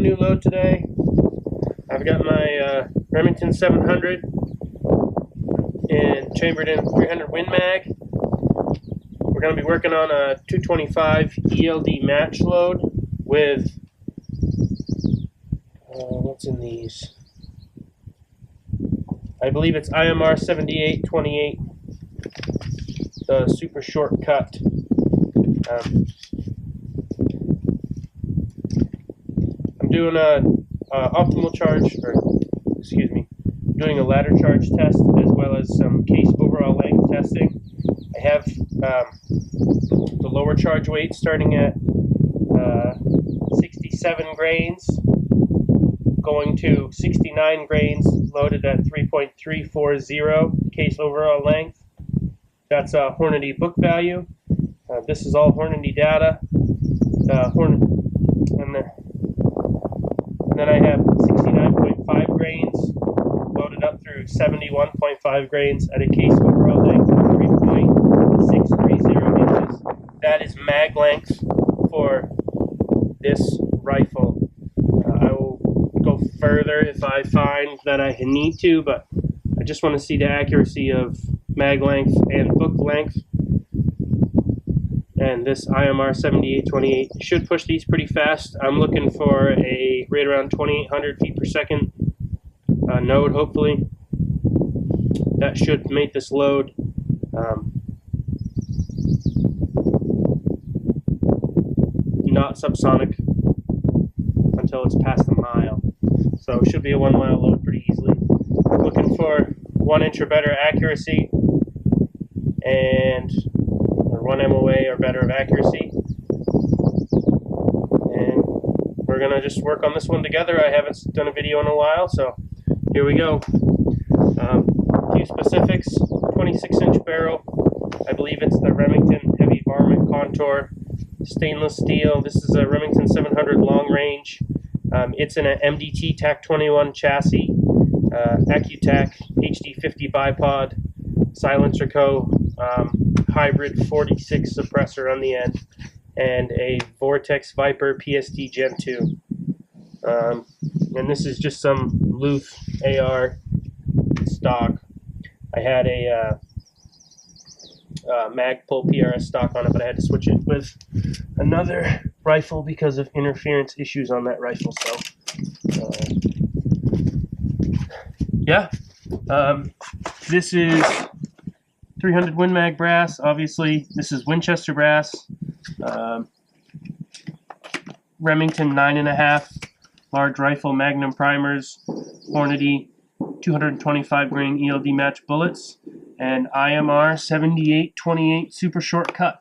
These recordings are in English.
new load today. I've got my Remington 700 and chambered in 300 Win Mag. We're going to be working on a 225 ELD match load with, what's in these? I believe it's IMR 7828, the super shortcut. I'm doing a optimal charge, doing a ladder charge test as well as some case overall length testing. I have the lower charge weight starting at 67 grains, going to 69 grains loaded at 3.340 case overall length. That's a Hornady book value. This is all Hornady data. And then I have 69.5 grains loaded up through 71.5 grains at a case overall length of 3.630 inches. That is mag length for this rifle. I will go further if I find that I need to, but I just want to see the accuracy of mag length and book length. And this IMR 7828 should push these pretty fast. I'm looking for a right around 2,800 feet per second node, hopefully. That should make this load not subsonic until it's past a mile. So it should be a 1 mile load pretty easily. Looking for 1 inch or better accuracy and 1 MOA or better of accuracy, and we're gonna just work on this one together. I haven't done a video in a while, so here we go. A few specifics: 26-inch barrel. I believe it's the Remington Heavy Varmint Contour stainless steel. This is a Remington 700 long range. It's in an MDT TAC 21 chassis, AccuTac HD50 bipod, Silencer Co. Hybrid 46 suppressor on the end, and a Vortex Viper PSD Gen 2. And this is just some Luth AR stock. I had a Magpul PRS stock on it, but I had to switch it with another rifle because of interference issues on that rifle. So, yeah. This is 300 Win Mag brass, obviously. This is Winchester brass. Remington 9.5 large rifle Magnum primers, Hornady 225 grain ELD match bullets, and IMR 7828 super shortcut.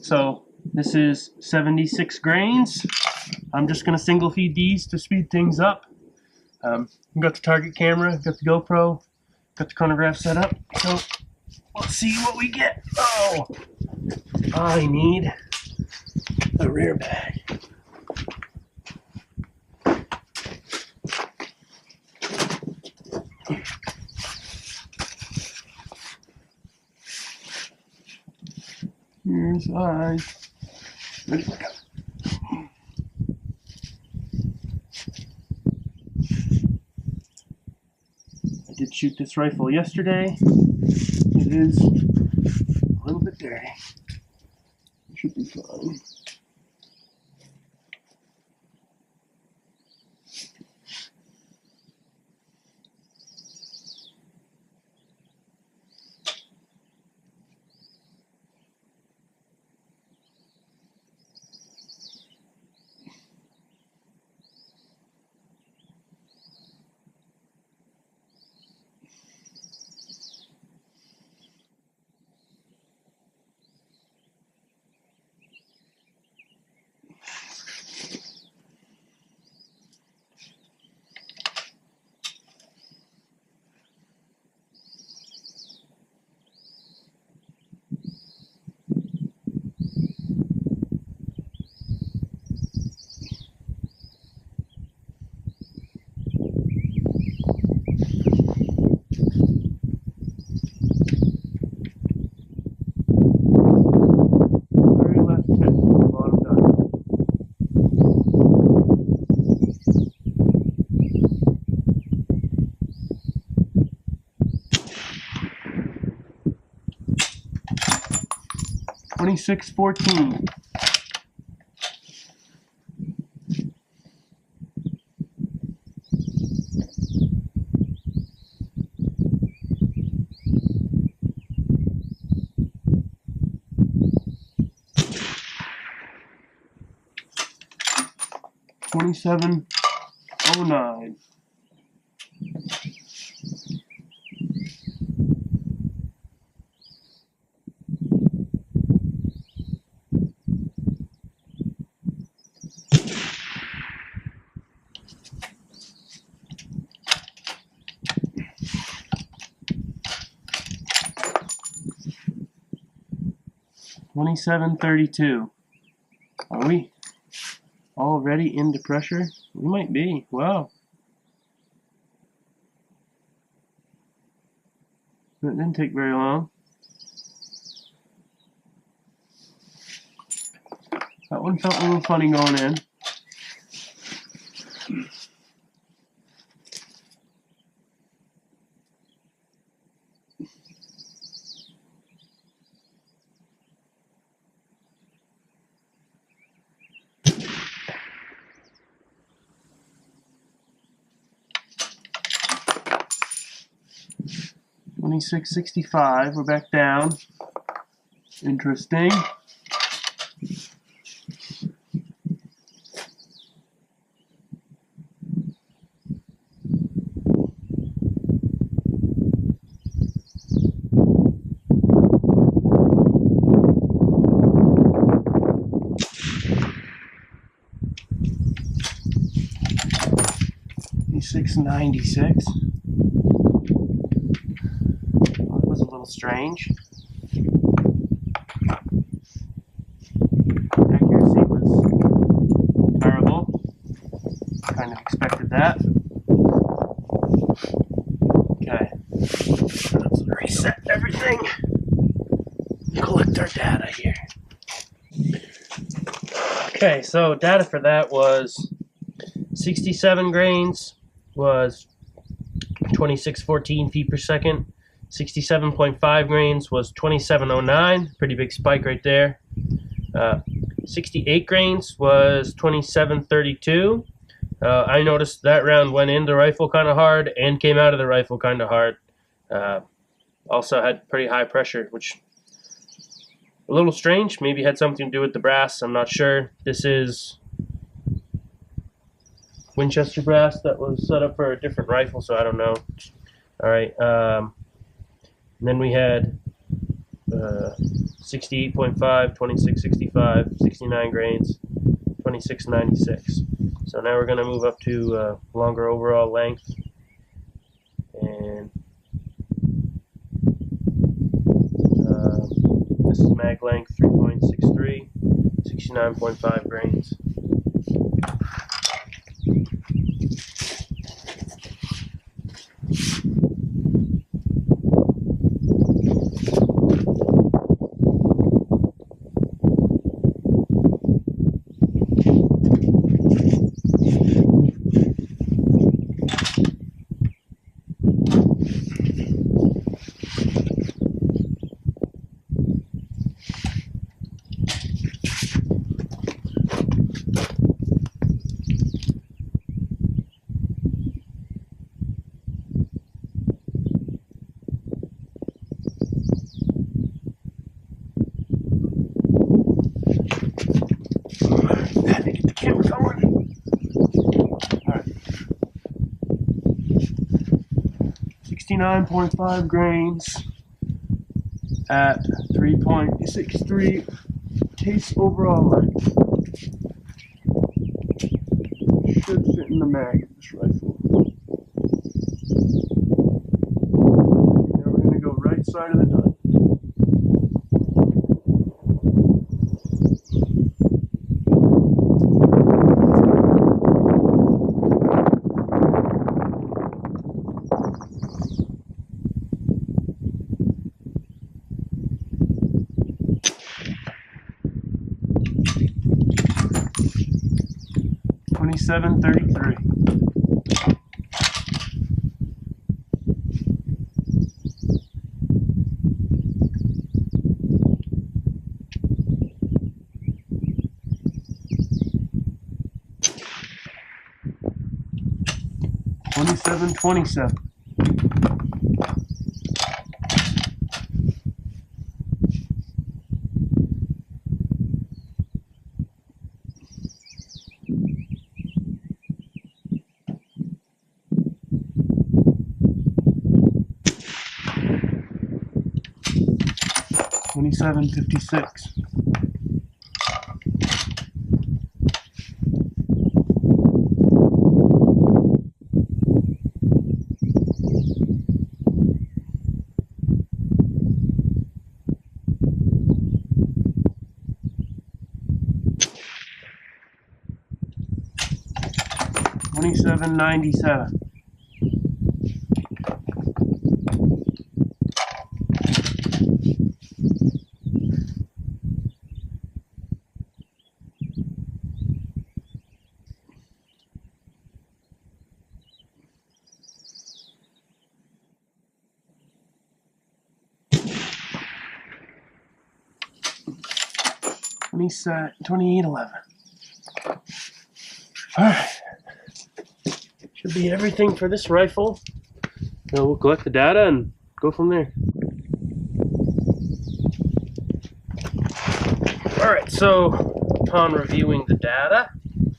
So this is 76 grains. I'm just going to single feed these to speed things up. I've got the target camera, got the GoPro, got the chronograph set up. So let's see what we get. Oh, I need a rear bag. Here's eyes. Ready to go. I did shoot this rifle yesterday. It is a little bit dirty. Should be fine. 2614. $27.09. $27.32. Are we already into pressure? We might be. Wow. That didn't take very long. That one felt a little funny going in. $26.65. We're back down. Interesting. $6.96. Well, that was a little strange. Accuracy was terrible. Kind of expected that. Okay. Let's reset everything. Collect our data here. Okay, so data for that was 67 grains was 2614 feet per second. 67.5 grains was 2709, pretty big spike right there. 68 grains was 2732. I noticed that round went in the rifle kind of hard and came out of the rifle kind of hard. Also had pretty high pressure, which a little strange. Maybe had something to do with the brass. I'm not sure. This is Winchester brass that was set up for a different rifle, so I don't know. All right. And then we had 68.5, 2665, 69 grains, 2696. So now we're going to move up to longer overall length. And this is mag length 3.63, 69.5 grains. Camera going. All right. 69.5 grains at 3.63 case overall length. Should fit in the mag of this rifle. Now we're going to go right side of the gun. $27.33. 27-27. $27.56. $27.97. $28.11. Alright. Should be everything for this rifle. Now we'll collect the data and go from there. Alright, so upon reviewing the data,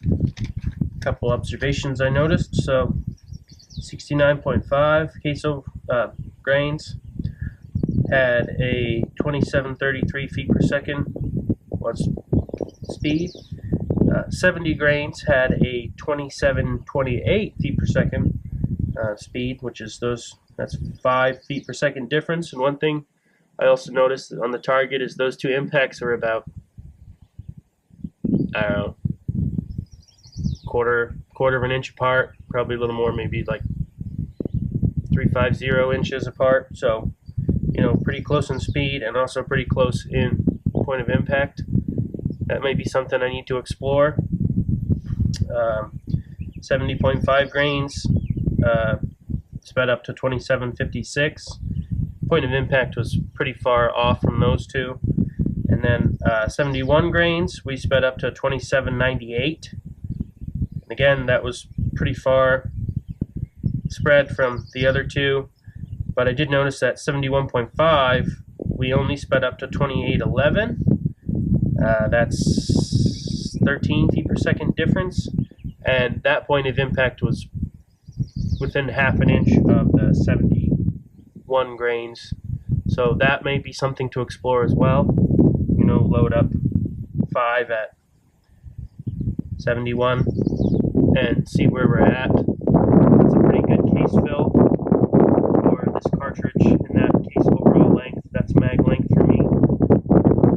a couple observations I noticed. So 69.5 queso grains had a 2733 feet per second was speed. 70 grains had a 2728 feet per second speed, which is that's 5 feet per second difference. And one thing I also noticed on the target is those two impacts are about, I don't know, quarter of an inch apart, probably a little more, maybe like 350 inches apart. So, you know, pretty close in speed and also pretty close in point of impact. That may be something I need to explore. 70.5 grains sped up to 2756. Point of impact was pretty far off from those two. And then 71 grains, we sped up to 2798. And again, that was pretty far spread from the other two. But I did notice that 71.5, we only sped up to 2811. That's 13 feet per second difference, and that point of impact was within half an inch of the 71 grains. So that may be something to explore as well. You know, load up 5 at 71 and see where we're at. It's a pretty good case fill for this cartridge. In that case, overall length, that's mag length for me.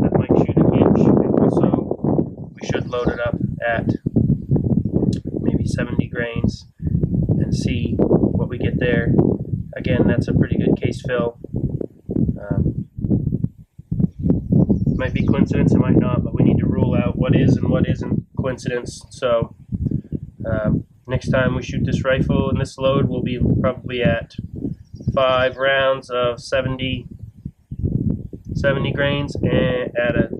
That might shoot an inch. And also, we should load it up at maybe 70 grains and see what we get there. Again, that's a pretty good case fill. Might be coincidence, it might not, but we need to rule out what is and what isn't coincidence. So next time we shoot this rifle and this load, we'll be probably at 5 rounds of 70 grains and at a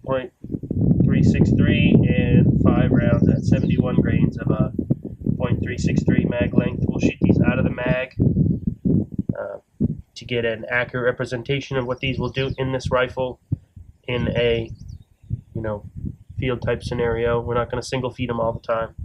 .363 and 5 rounds at 71 grains of a .363 mag length. We'll shoot these out of the mag to get an accurate representation of what these will do in this rifle in a, you know, field type scenario. We're not going to single feed them all the time.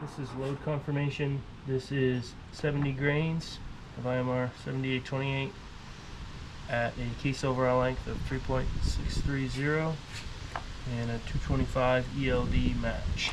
This is load confirmation. This is 70 grains of IMR 7828 at a case overall length of 3.630 and a 225 ELD match.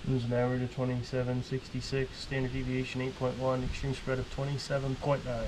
It was an average of 27.66, standard deviation 8.1, extreme spread of 27.9.